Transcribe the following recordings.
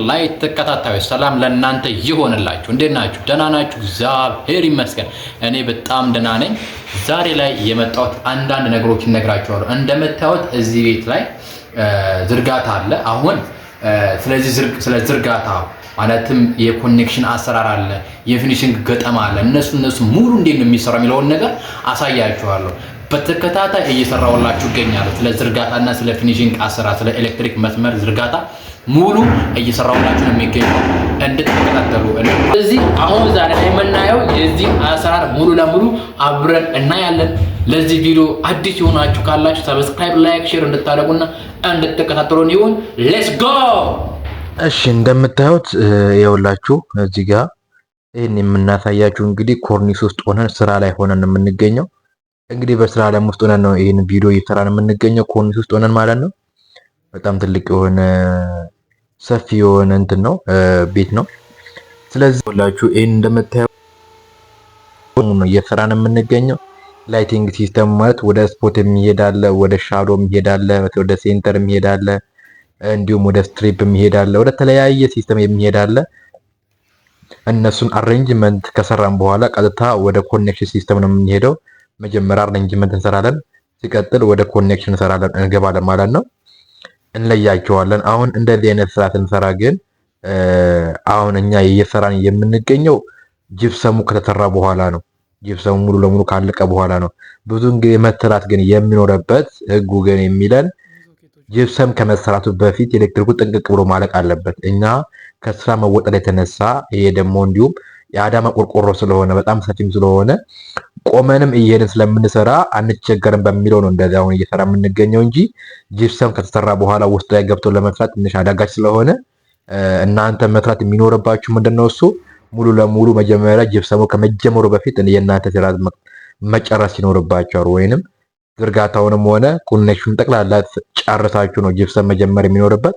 ላይ ተከታታዮች ሰላም ለእናንተ ይሆንላችሁ። እንዴት ናችሁ? ደህና ናችሁ? እግዚአብሔር ይመስገን እኔ በጣም ደህና ነኝ። ዛሬ ላይ የመጣሁት አንዳንድ ነገሮችን እነግራችኋለሁ። እንደምታዩት እዚህ ቤት ላይ ዝርጋታ አለ። አሁን ስለ ዝርጋታ ማለትም የኮኔክሽን አሰራር አለ፣ የፊኒሽንግ ገጠማ አለ። እነሱ ሙሉ እንዴት ነው የሚሰራው የሚለውን ነገር አሳያችኋለሁ። በተከታታይ እየሰራሁላችሁ እገኛለሁ። ስለ ዝርጋታና ስለ ፊኒሽንግ አሰራር፣ ስለ ኤሌክትሪክ መስመር ዝርጋታ ሙሉ እየሰራሁላችሁ ነው የሚገኘው። እንድትከታተሉ። ስለዚህ አሁን ዛሬ ላይ የምናየው የዚህ አሰራር ሙሉ ለሙሉ አብረን እናያለን። ለዚህ ቪዲዮ አዲስ የሆናችሁ ካላችሁ ሰብስክራይብ፣ ላይክ፣ ሼር እንድታደርጉና እንድትከታተሉን ይሁን። ሌትስ ጎ። እሺ እንደምታዩት የውላችሁ እዚህ ጋር ይሄን የምናሳያችሁ እንግዲህ ኮርኒስ ውስጥ ሆነን ስራ ላይ ሆነን የምንገኘው እንግዲህ በስራ ላይ ውስጥ ሆነን ነው ይሄን ቪዲዮ እየሰራን የምንገኘው ኮርኒስ ውስጥ ሆነን ማለት ነው። በጣም ትልቅ የሆነ ሰፊ የሆነ እንትን ነው ቤት ነው። ስለዚህ ሁላችሁ ይሄን እንደምታዩት ነው እየሰራን የምንገኘው። ላይቲንግ ሲስተም ማለት ወደ ስፖት የሚሄድ አለ፣ ወደ ሻዶ የሚሄድ አለ፣ ወደ ሴንተር የሚሄድ አለ፣ እንዲሁም ወደ ስትሪፕ የሚሄድ አለ፣ ወደ ተለያየ ሲስተም የሚሄድ አለ። እነሱን አሬንጅመንት ከሰራን በኋላ ቀጥታ ወደ ኮኔክሽን ሲስተም ነው የምንሄደው። መጀመሪያ አሬንጅመንት እንሰራለን፣ ሲቀጥል ወደ ኮኔክሽን እንሰራለን እንገባለን ማለት ነው። እንለያቸዋለን። አሁን እንደዚህ አይነት ስራ ስንሰራ ግን አሁን እኛ እየሰራን የምንገኘው ጅብሰሙ ከተሰራ በኋላ ነው። ጅብሰሙ ሙሉ ለሙሉ ካለቀ በኋላ ነው። ብዙን ጊዜ መሰራት ግን የሚኖርበት ህጉ ግን የሚለን ጅብሰም ከመሰራቱ በፊት ኤሌክትሪኩ ጥንቅቅ ብሎ ማለቅ አለበት። እኛ ከስራ መወጠር የተነሳ ይሄ ደግሞ እንዲሁም የአዳማ ቆርቆሮ ስለሆነ በጣም ሰፊም ስለሆነ ቆመንም እየሄድን ስለምንሰራ አንቸገርም በሚለው ነው እንደዚህ አሁን እየሰራ የምንገኘው እንጂ ጂፕሰም ከተሰራ በኋላ ውስጥ ላይ ገብቶ ለመስራት ትንሽ አዳጋች ስለሆነ እናንተ መስራት የሚኖርባችሁ ምንድነው እሱ ሙሉ ለሙሉ መጀመሪያ ጂፕሰሙ ከመጀመሩ በፊት የእናንተ ስራ መጨረስ ይኖርባችኋል። ወይንም ዝርጋታውንም ሆነ ኮኔክሽን ጠቅላላ ጨርሳችሁ ነው ጂፕሰም መጀመር የሚኖርበት።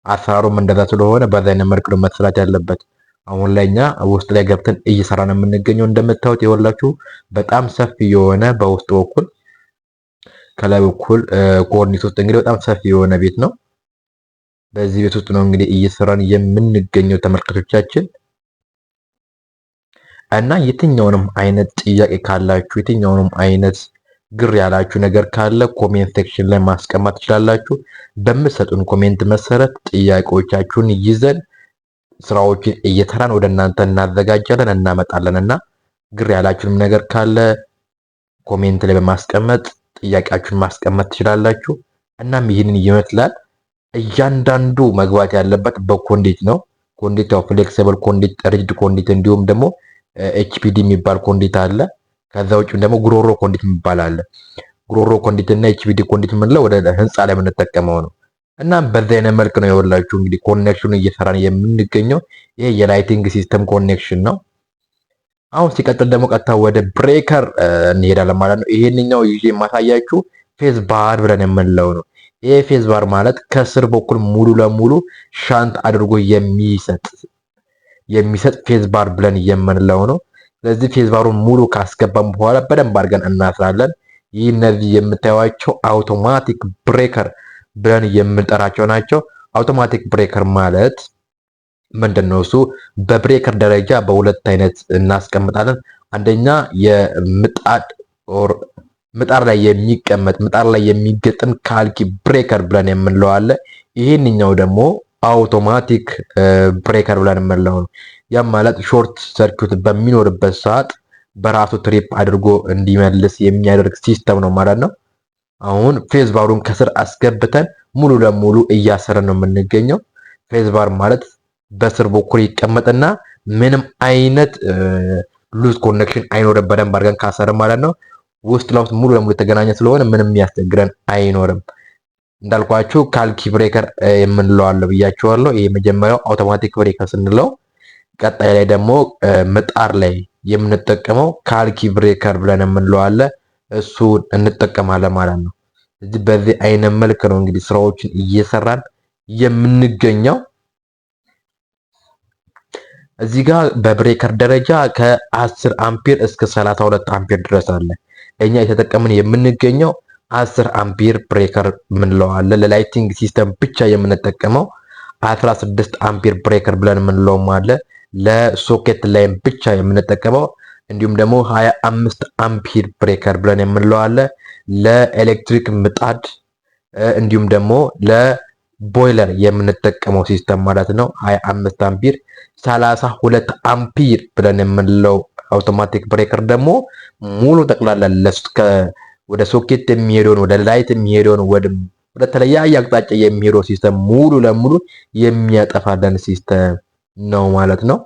አሰራሩም እንደዛ ስለሆነ በዛ አይነት መልኩ ነው መስራት ያለበት። አሁን ላይ እኛ ውስጥ ላይ ገብተን እየሰራን የምንገኘው እንደምታዩት የወላችሁ በጣም ሰፊ የሆነ በውስጥ በኩል ከላይ በኩል ኮርኒስ ውስጥ እንግዲህ በጣም ሰፊ የሆነ ቤት ነው። በዚህ ቤት ውስጥ ነው እንግዲህ እየሰራን የምንገኘው ተመልካቾቻችን። እና የትኛውንም አይነት ጥያቄ ካላችሁ የትኛውንም አይነት ግር ያላችሁ ነገር ካለ ኮሜንት ሴክሽን ላይ ማስቀመጥ ትችላላችሁ። በምትሰጡን ኮሜንት መሰረት ጥያቄዎቻችሁን ይዘን ስራዎችን እየተራን ወደ እናንተ እናዘጋጃለን እናመጣለን። እና ግር ያላችሁንም ነገር ካለ ኮሜንት ላይ በማስቀመጥ ጥያቄያችሁን ማስቀመጥ ትችላላችሁ። እናም ይህንን ይመስላል። እያንዳንዱ መግባት ያለበት በኮንዲት ነው። ኮንዲት ያው ፍሌክሲብል ኮንዲት፣ ሪጅድ ኮንዲት እንዲሁም ደግሞ ኤችፒዲ የሚባል ኮንዲት አለ። ከዛ ውጭ ደግሞ ጉሮሮ ኮንዲት የሚባል አለ። ጉሮሮ ኮንዲት እና ኤችፒዲ ኮንዲት የምንለው ወደ ህንፃ ላይ የምንጠቀመው ነው። እና በዚህ አይነት መልክ ነው የወላችሁ እንግዲህ ኮኔክሽኑ እየሰራን የምንገኘው። ይሄ የላይቲንግ ሲስተም ኮኔክሽን ነው። አሁን ሲቀጥል ደግሞ ቀጥታ ወደ ብሬከር እንሄዳለን ማለት ነው። ይሄንኛው ይዤ የማሳያችሁ ፌዝ ባር ብለን የምንለው ነው። ይሄ ፌዝ ባር ማለት ከስር በኩል ሙሉ ለሙሉ ሻንት አድርጎ የሚሰጥ ፌዝ ባር ብለን የምንለው ነው። ስለዚህ ፌዝ ባሩን ሙሉ ካስገባን በኋላ በደንብ አድርገን እናስራለን። ይህ እነዚህ የምታዩዋቸው አውቶማቲክ ብሬከር ብለን የምንጠራቸው ናቸው። አውቶማቲክ ብሬከር ማለት ምንድነው? እሱ በብሬከር ደረጃ በሁለት አይነት እናስቀምጣለን። አንደኛ ምጣድ ላይ የሚቀመጥ ምጣድ ላይ የሚገጥም ካልኪ ብሬከር ብለን የምንለው አለ። ይሄንኛው ደግሞ አውቶማቲክ ብሬከር ብለን የምንለው ነው። ያም ማለት ሾርት ሰርኪዩት በሚኖርበት ሰዓት በራሱ ትሪፕ አድርጎ እንዲመልስ የሚያደርግ ሲስተም ነው ማለት ነው። አሁን ፌዝ ባሩን ከስር አስገብተን ሙሉ ለሙሉ እያሰረን ነው የምንገኘው። ፌዝ ባር ማለት በስር በኩል ይቀመጥና ምንም አይነት ሉዝ ኮኔክሽን አይኖርም። በደንብ አድርገን ካሰረን ማለት ነው። ውስጥ ለውስጥ ሙሉ ለሙሉ የተገናኘ ስለሆነ ምንም ያስቸግረን አይኖርም። እንዳልኳችሁ ካልኪ ብሬከር የምንለው አለ ብያችኋለሁ። ይሄ መጀመሪያው አውቶማቲክ ብሬከር ስንለው፣ ቀጣይ ላይ ደግሞ ምጣድ ላይ የምንጠቀመው ካልኪ ብሬከር ብለን የምንለው አለ። እሱ እንጠቀማለን ማለት ነው። እዚህ በዚህ አይነት መልክ ነው እንግዲህ ስራዎችን እየሰራን የምንገኘው። እዚህ ጋር በብሬከር ደረጃ ከ10 አምፒር እስከ 32 አምፒር ድረስ አለ። እኛ የተጠቀምን የምንገኘው 10 አምፒር ብሬከር ምንለው አለ። ለላይቲንግ ሲስተም ብቻ የምንጠቀመው 16 አምፒር ብሬከር ብለን የምንለውም አለ። ለሶኬት ላይም ብቻ የምንጠቀመው እንዲሁም ደግሞ 25 አምፒር ብሬከር ብለን የምንለው አለ። ለኤሌክትሪክ ምጣድ እንዲሁም ደግሞ ለቦይለር የምንጠቀመው ሲስተም ማለት ነው። 25 አምፒር 32 አምፒር ብለን የምንለው አውቶማቲክ ብሬከር ደግሞ ሙሉ ጠቅላላ ወደ ሶኬት የሚሄደውን ወደ ላይት የሚሄደውን ወደ ተለያየ አቅጣጫ የሚሄደው ሲስተም ሙሉ ለሙሉ የሚያጠፋለን ሲስተም ነው ማለት ነው።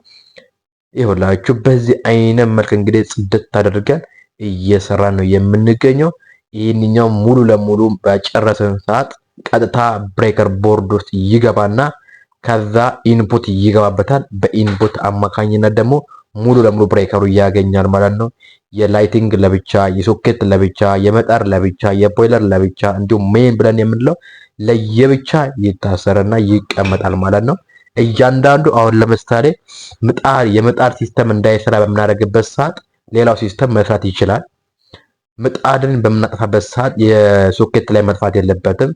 ይኸውላችሁ በዚህ አይነት መልክ እንግዲህ ጽድት አድርገን እየሰራ ነው የምንገኘው። ይህንኛው ሙሉ ለሙሉ በጨረሰን ሰዓት ቀጥታ ብሬከር ቦርድ ውስጥ ይገባና ከዛ ኢንፑት ይገባበታል። በኢንፑት አማካኝነት ደግሞ ሙሉ ለሙሉ ብሬከሩ ያገኛል ማለት ነው። የላይቲንግ ለብቻ፣ የሶኬት ለብቻ፣ የመጣር ለብቻ፣ የቦይለር ለብቻ እንዲሁም ሜን ብለን የምንለው ለየብቻ ይታሰርና ይቀመጣል ማለት ነው። እያንዳንዱ አሁን ለምሳሌ የምጣድ ሲስተም እንዳይሰራ በምናደርግበት ሰዓት ሌላው ሲስተም መስራት ይችላል። ምጣድን በምናጠፋበት ሰዓት የሶኬት ላይ መጥፋት የለበትም።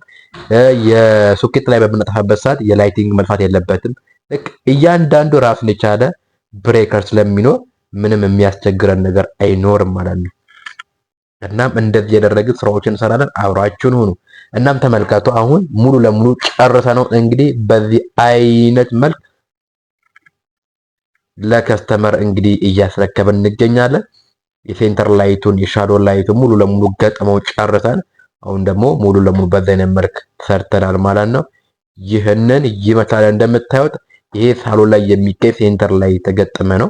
የሶኬት ላይ በምናጠፋበት ሰዓት የላይቲንግ መጥፋት የለበትም። ልክ እያንዳንዱ ራሱን የቻለ ብሬከር ስለሚኖር ምንም የሚያስቸግረን ነገር አይኖርም ማለት ነው። እናም እንደዚህ ያደረግን ስራዎችን እንሰራለን። አብራችሁን ሁኑ። እናም ተመልከቱ። አሁን ሙሉ ለሙሉ ጨርሰ ነው እንግዲህ በዚህ አይነት መልክ ለከስተመር እንግዲህ እያስረከብን እንገኛለን። የሴንተር ላይቱን የሻዶ ላይቱን ሙሉ ለሙሉ ገጥመው ጨርሰን አሁን ደግሞ ሙሉ ለሙሉ በዚህ አይነት መልክ ሰርተናል ማለት ነው። ይህንን ይመስላል እንደምታዩት። ይሄ ሳሎን ላይ የሚገኝ ሴንተር ላይ የተገጠመ ነው።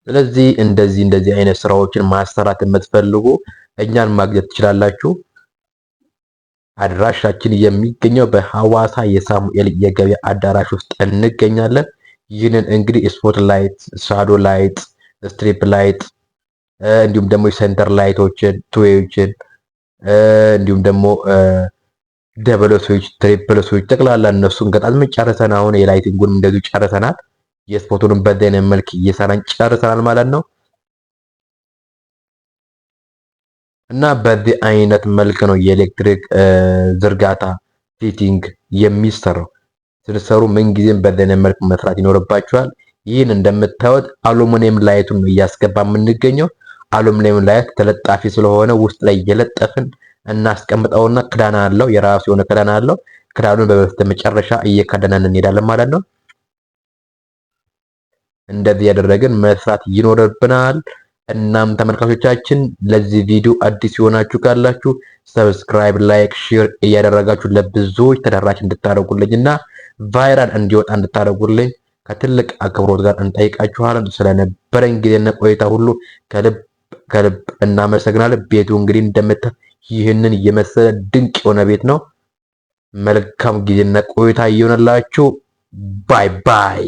ስለዚህ እንደዚህ አይነት ስራዎችን ማሰራት የምትፈልጉ እኛን ማግኘት ትችላላችሁ። አድራሻችን የሚገኘው በሐዋሳ የሳሙኤል የገበያ አዳራሽ ውስጥ እንገኛለን። ይህንን እንግዲህ ስፖት ላይት፣ ሻዶ ላይት፣ ስትሪፕ ላይት እንዲሁም ደግሞ የሴንተር ላይቶችን፣ ቱዌዎችን እንዲሁም ደግሞ ደብል ስዊች፣ ትሪፕል ስዊች ጠቅላላ እነሱን ገጣጥመን ጨርሰን አሁን የላይቲንጉን እንደዚሁ ጨርሰናል። የስፖቱንም በዚህ አይነት መልክ እየሰራን ጨርሰናል ማለት ነው። እና በዚህ አይነት መልክ ነው የኤሌክትሪክ ዝርጋታ ፊቲንግ የሚሰራው። ስትሰሩ ምንጊዜም በዚህ አይነት መልክ መስራት ይኖርባችኋል። ይህን እንደምታዩት አሉሚኒየም ላይቱን ነው እያስገባ የምንገኘው። አሉሚኒየም ላይት ተለጣፊ ስለሆነ ውስጥ ላይ እየለጠፍን እናስቀምጠውና ክዳን አለው፣ የራሱ የሆነ ክዳን አለው። ክዳኑን በመጨረሻ እየከደነን እንሄዳለን ማለት ነው። እንደዚህ ያደረግን መስራት ይኖርብናል። እናም ተመልካቾቻችን ለዚህ ቪዲዮ አዲስ የሆናችሁ ካላችሁ ሰብስክራይብ፣ ላይክ፣ ሼር እያደረጋችሁ ለብዙዎች ተደራሽ እንድታደርጉልኝና ቫይራል እንዲወጣ እንድታደርጉልኝ ከትልቅ አክብሮት ጋር እንጠይቃችኋለን። ስለነበረን ጊዜና ቆይታ ሁሉ ከልብ እናመሰግናለን። ቤቱ እንግዲህ እንደምታዩት ይህንን የመሰለ ድንቅ የሆነ ቤት ነው። መልካም ጊዜና ቆይታ ይሆንላችሁ። ባይ ባይ።